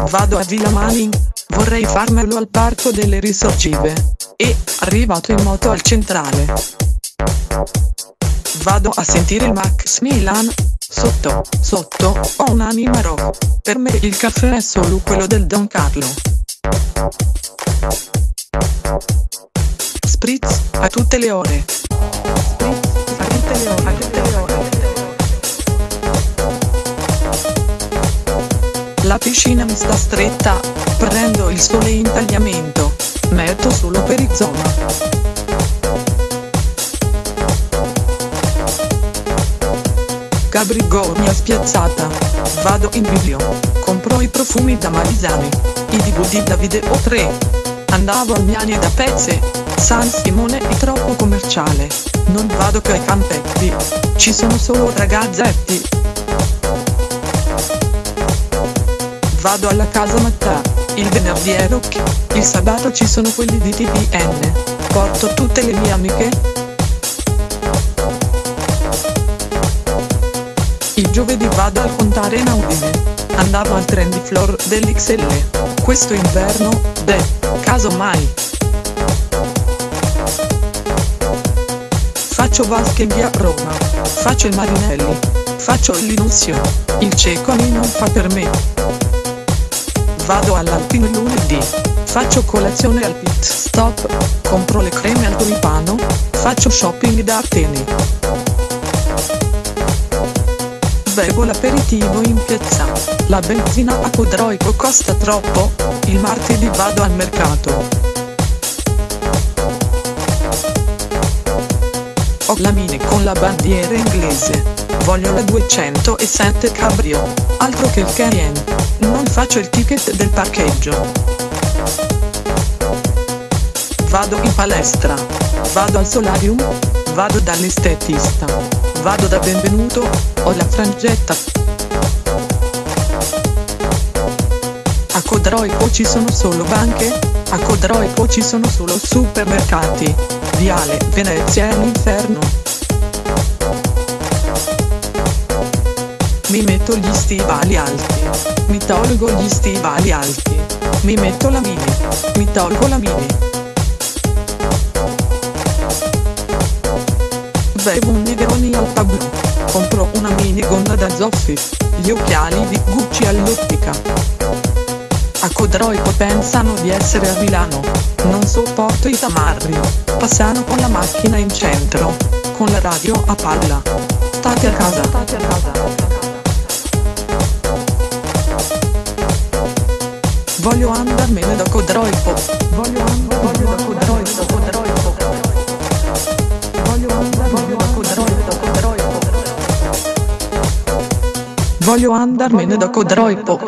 Vado a Villa Malin, vorrei farmelo al Parco delle Risorgive. E, arrivato in moto al centrale, vado a sentire il Max Milan. Sotto, ho un'anima rock. Per me il caffè è solo quello del Don Carlo. Spritz, a tutte le ore. La piscina mi sta stretta, prendo il sole in tagliamento, metto solo perizoma. Cabrigornia spiazzata, vado in biblio, compro i profumi da Malisani, i DVD da Video 3, andavo al Miani da Pezze, San Simone è troppo commerciale, non vado che ai campetti, ci sono solo ragazzetti. Vado alla casa Mattà, il venerdì è rock, il sabato ci sono quelli di TVN, porto tutte le mie amiche. Il giovedì vado al Contare in Udine, andavo al trendy floor dell'XL, questo inverno, casomai. Faccio vasche via Roma, faccio il Marinelli, faccio il Linusio, il Ceconi non fa per me. Vado all'Alpino il lunedì, faccio colazione al pit stop, compro le creme al tulipano, faccio shopping da Atene. Bevo l'aperitivo in piazza, la benzina a Codroico costa troppo, il martedì vado al mercato. Ho la Mini con la bandiera inglese, voglio la 207 Cabrio, altro che il Cayenne, non faccio il ticket del parcheggio. Vado in palestra, vado al solarium, vado dall'estetista, vado da Benvenuto, ho la frangetta. A Codroico ci sono solo banche, a Codroico ci sono solo supermercati, Viale Venezia è l'inferno. Mi metto gli stivali alti, mi tolgo gli stivali alti, mi metto la Mini, mi tolgo la Mini. Bevo un Negroni al Pablo, compro una minigonna da Zoffi, gli occhiali di Gucci all'ottica. A Codroico pensano di essere a Milano, non sopporto i tamarri, passano con la macchina in centro, con la radio a palla. State a casa. Voglio andarmene da Codroico, voglio andarmene da Codroico. Voglio andarmene da Codroico.